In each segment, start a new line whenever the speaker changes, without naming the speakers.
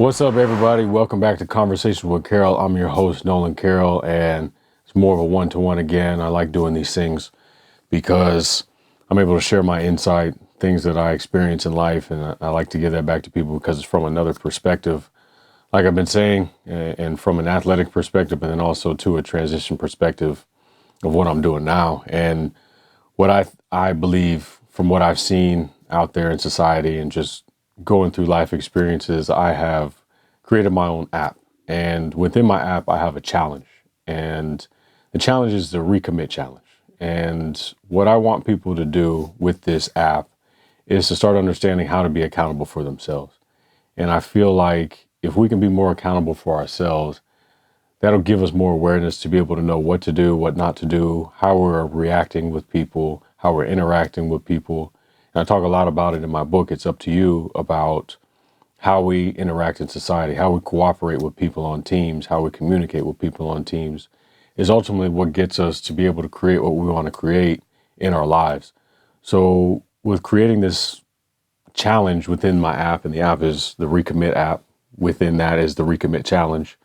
What's up, everybody? Welcome back to Conversation with Carroll. I'm your host, Nolan Carroll, and it's more of a one-to-one again. I like doing these things because I'm able to share my insight, things that I experience in life, and I like to give that back to people because it's from another perspective, like I've been saying, and from an athletic perspective, but then also to a transition perspective of what I'm doing now. And what I believe from what I've seen out there in society and just going through life experiences, I have created my own app. And within my app, I have a challenge. And the challenge is the recommit challenge. And what I want people to do with this app is to start understanding how to be accountable for themselves. And I feel like if we can be more accountable for ourselves, that'll give us more awareness to be able to know what to do, what not to do, how we're reacting with people, how we're interacting with people. And I talk a lot about it in my book, It's Up to You, about how we interact in society, how we cooperate with people on teams, how we communicate with people on teams is ultimately what gets us to be able to create what we want to create in our lives. So with creating this challenge within my app, and the app is the Recommit app, within that is the Recommit challenge,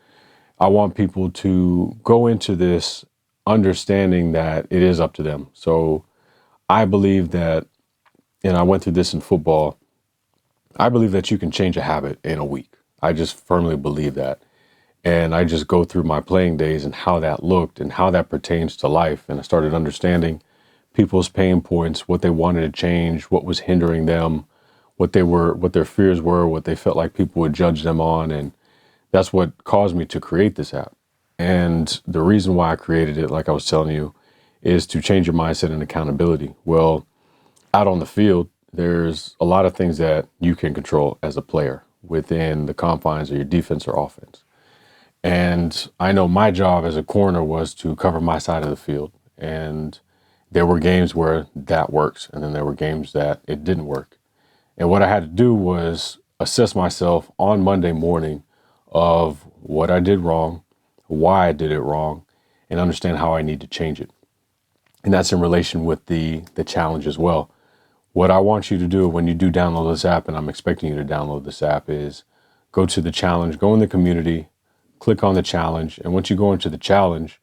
I want people to go into this understanding that it is up to them. So I believe that, and I went through this in football, I believe that you can change a habit in a week. I just firmly believe that. And I just go through my playing days and how that looked and how that pertains to life. And I started understanding people's pain points, what they wanted to change, what was hindering them, what their fears were, what they felt like people would judge them on. And that's what caused me to create this app. And the reason why I created it, like I was telling you, is to change your mindset and accountability. Well, out on the field, there's a lot of things that you can control as a player within the confines of your defense or offense. And I know my job as a corner was to cover my side of the field. And there were games where that works. And then there were games that it didn't work. And what I had to do was assess myself on Monday morning of what I did wrong, why I did it wrong, and understand how I need to change it. And that's in relation with the challenge as well. What I want you to do when you do download this app, and I'm expecting you to download this app, is go to the challenge, go in the community, click on the challenge. And once you go into the challenge,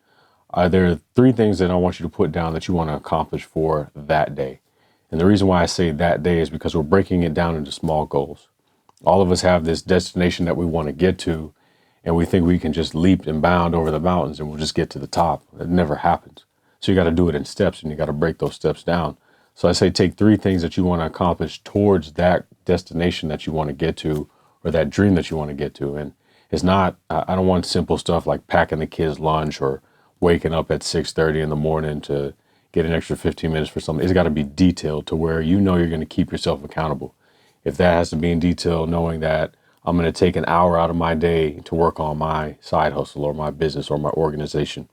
there are 3 things that I want you to put down that you want to accomplish for that day. And the reason why I say that day is because we're breaking it down into small goals. All of us have this destination that we want to get to, and we think we can just leap and bound over the mountains and we'll just get to the top. It never happens. So you got to do it in steps, and you got to break those steps down. So I say take 3 things that you want to accomplish towards that destination that you want to get to, or that dream that you want to get to. And it's not, I don't want simple stuff like packing the kids' lunch or waking up at 6:30 in the morning to get an extra 15 minutes for something. It's got to be detailed to where you know you're going to keep yourself accountable. If that has to be in detail, knowing that I'm going to take an hour out of my day to work on my side hustle or my business or my organization.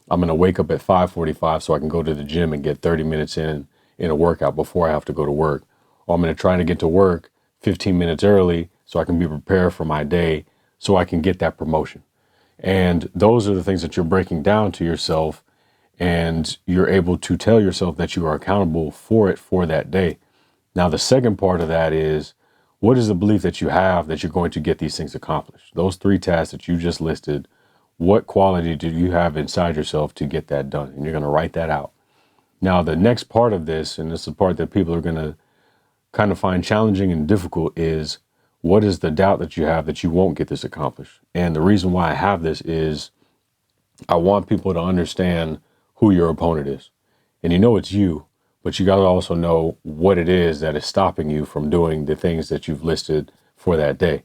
I'm going to wake up at 5:45 so I can go to the gym and get 30 minutes in a workout before I have to go to work. Or I'm going to try to get to work 15 minutes early so I can be prepared for my day so I can get that promotion. And those are the things that you're breaking down to yourself, and you're able to tell yourself that you are accountable for it for that day. Now, the second part of that is, what is the belief that you have that you're going to get these things accomplished? Those 3 tasks that you just listed, what quality do you have inside yourself to get that done? And you're going to write that out. Now, the next part of this, and this is the part that people are going to kind of find challenging and difficult, is what is the doubt that you have that you won't get this accomplished? And the reason why I have this is I want people to understand who your opponent is. And you know it's you, but you got to also know what it is that is stopping you from doing the things that you've listed for that day.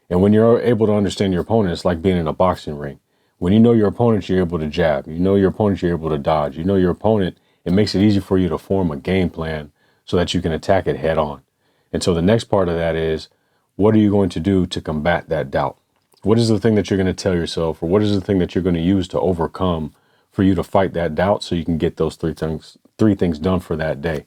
And when you're able to understand your opponent, it's like being in a boxing ring. When you know your opponent, you're able to jab. You know your opponent, you're able to dodge. You know your opponent, it makes it easy for you to form a game plan so that you can attack it head on. And so the next part of that is, what are you going to do to combat that doubt? What is the thing that you're going to tell yourself, or what is the thing that you're going to use to overcome for you to fight that doubt so you can get those 3 things done for that day?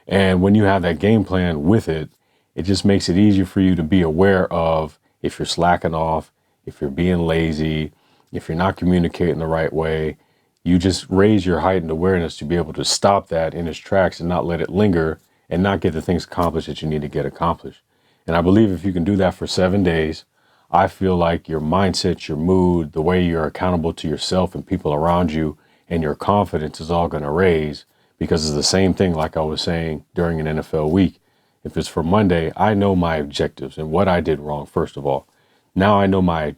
And when you have that game plan with it, it just makes it easier for you to be aware of if you're slacking off, if you're being lazy, if you're not communicating the right way. You just raise your heightened awareness to be able to stop that in its tracks and not let it linger and not get the things accomplished that you need to get accomplished. And I believe if you can do that for 7 days, I feel like your mindset, your mood, the way you're accountable to yourself and people around you, and your confidence is all going to raise, because it's the same thing like I was saying during an NFL week. If it's for Monday, I know my objectives and what I did wrong, first of all. Now I know my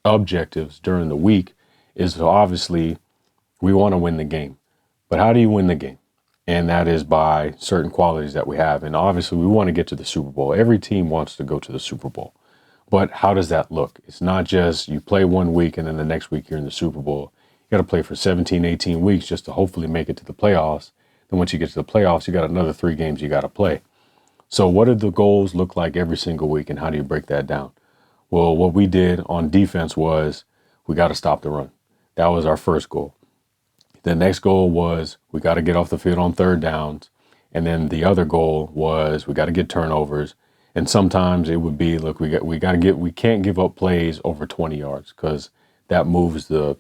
objectives during the week is, so obviously we want to win the game. But how do you win the game? And that is by certain qualities that we have. And obviously we want to get to the Super Bowl. Every team wants to go to the Super Bowl. But how does that look? It's not just you play one week and then the next week you're in the Super Bowl. You got to play for 17, 18 weeks just to hopefully make it to the playoffs. Then once you get to the playoffs, you got another 3 games you got to play. So what do the goals look like every single week, and how do you break that down? Well, what we did on defense was we got to stop the run. That was our first goal. The next goal was we got to get off the field on third downs. And then the other goal was we got to get turnovers. And sometimes it would be, look, we can't give up plays over 20 yards, because that moves the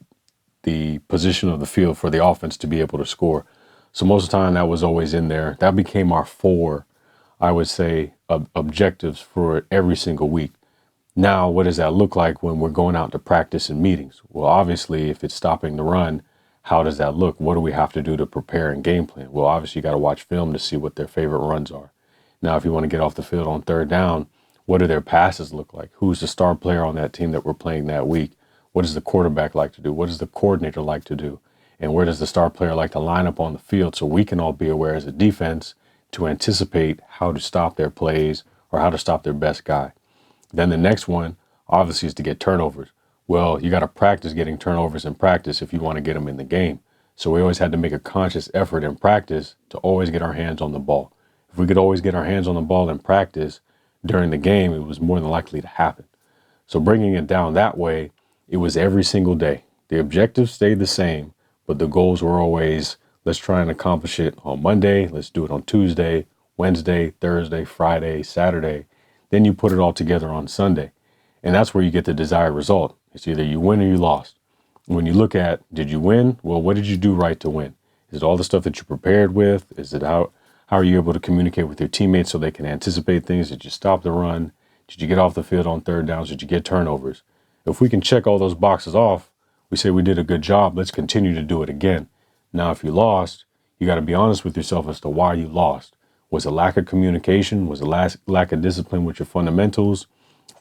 position of the field for the offense to be able to score. So most of the time that was always in there. That became our 4, I would say, objectives for every single week. Now, what does that look like when we're going out to practice and meetings? Well, obviously, if it's stopping the run, how does that look? What do we have to do to prepare and game plan? Well, obviously, you got to watch film to see what their favorite runs are. Now, if you want to get off the field on third down, what do their passes look like? Who's the star player on that team that we're playing that week? What does the quarterback like to do? What does the coordinator like to do? And where does the star player like to line up on the field, so we can all be aware as a defense to anticipate how to stop their plays or how to stop their best guy. Then the next one, obviously, is to get turnovers. Well, you got to practice getting turnovers in practice if you want to get them in the game. So we always had to make a conscious effort in practice to always get our hands on the ball. If we could always get our hands on the ball in practice during the game, it was more than likely to happen. So bringing it down that way, it was every single day. The objectives stayed the same, but the goals were always, let's try and accomplish it on Monday. Let's do it on Tuesday, Wednesday, Thursday, Friday, Saturday. Then you put it all together on Sunday. And that's where you get the desired result. It's either you win or you lost. When you look at, did you win? Well, what did you do right to win? Is it all the stuff that you prepared with? Is it how are you able to communicate with your teammates so they can anticipate things? Did you stop the run? Did you get off the field on third downs? Did you get turnovers? If we can check all those boxes off, we say we did a good job. Let's continue to do it again. Now, if you lost, you got to be honest with yourself as to why you lost. Was it lack of communication? Was it lack of discipline with your fundamentals?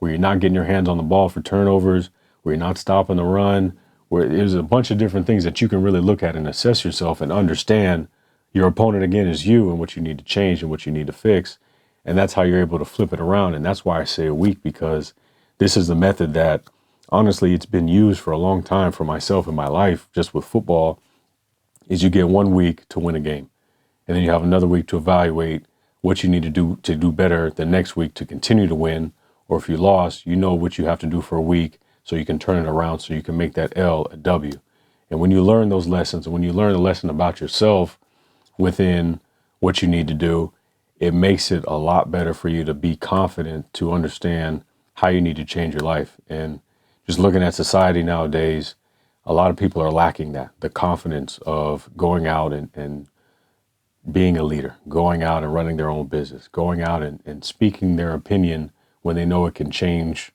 Were you not getting your hands on the ball for turnovers? Were you not stopping the run? There's a bunch of different things that you can really look at and assess yourself and understand your opponent, again, is you, and what you need to change and what you need to fix. And that's how you're able to flip it around. And that's why I say a week, because this is the method that, honestly, it's been used for a long time for myself in my life, just with football, is you get 1 week to win a game. And then you have another week to evaluate what you need to do better the next week to continue to win. Or if you lost, you know what you have to do for a week so you can turn it around, so you can make that L a W. And when you learn those lessons, and when you learn a lesson about yourself within what you need to do, it makes it a lot better for you to be confident to understand how you need to change your life. And just looking at society nowadays, a lot of people are lacking that, the confidence of going out and being a leader, going out and running their own business, going out and speaking their opinion when they know it can change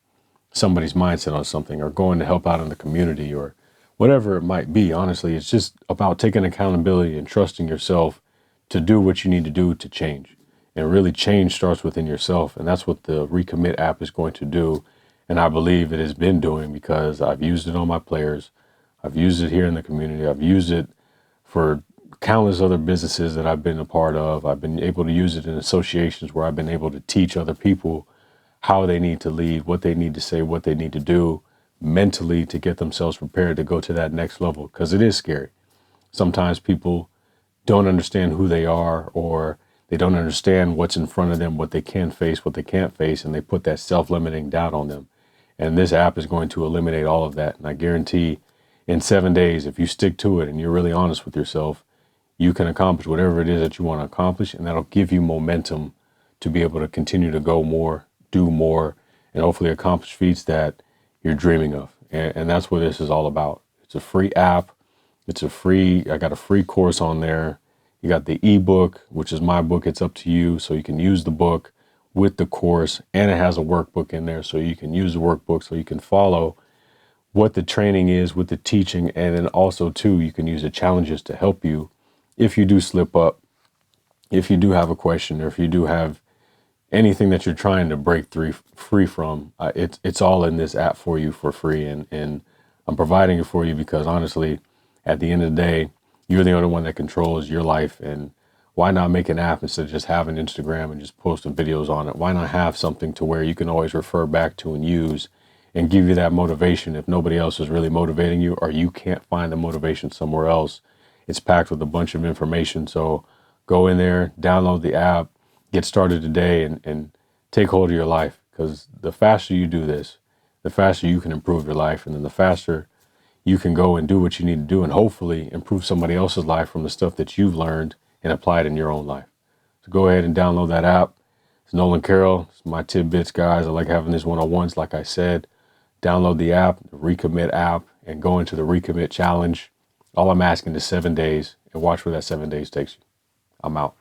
somebody's mindset on something, or going to help out in the community, or whatever it might be. Honestly, it's just about taking accountability and trusting yourself to do what you need to do to change. And really, change starts within yourself. And that's what the Recommit app is going to do. And I believe it has been doing, because I've used it on my players. I've used it here in the community. I've used it for countless other businesses that I've been a part of. I've been able to use it in associations where I've been able to teach other people how they need to lead, what they need to say, what they need to do mentally to get themselves prepared to go to that next level. Because it is scary. Sometimes people don't understand who they are, or they don't understand what's in front of them, what they can face, what they can't face, and they put that self-limiting doubt on them. And this app is going to eliminate all of that. And I guarantee in 7 days, if you stick to it and you're really honest with yourself, you can accomplish whatever it is that you want to accomplish, and that'll give you momentum to be able to continue to go more, do more, and hopefully accomplish feats that you're dreaming of. And that's what this is all about. It's a free app. I got a free course on there. You got the ebook, which is my book. It's up to you. So you can use the book, with the course, and it has a workbook in there so you can use the workbook so you can follow what the training is with the teaching. And then also too, you can use the challenges to help you if you do slip up, if you do have a question, or if you do have anything that you're trying to break free from. It's all in this app for you for free, and I'm providing it for you because honestly, at the end of the day, you're the only one that controls your life. And why not make an app instead of just having Instagram and just posting videos on it? Why not have something to where you can always refer back to and use and give you that motivation if nobody else is really motivating you, or you can't find the motivation somewhere else? It's packed with a bunch of information. So go in there, download the app, get started today, and take hold of your life. Because the faster you do this, the faster you can improve your life. And then the faster you can go and do what you need to do and hopefully improve somebody else's life from the stuff that you've learned and apply it in your own life. So go ahead and download that app. It's Nolan Carroll. It's my tidbits, guys. I like having these one-on-ones, like I said. Download the app, the Recommit app, and go into the Recommit challenge. All I'm asking is 7 days, and watch where that 7 days takes you. I'm out.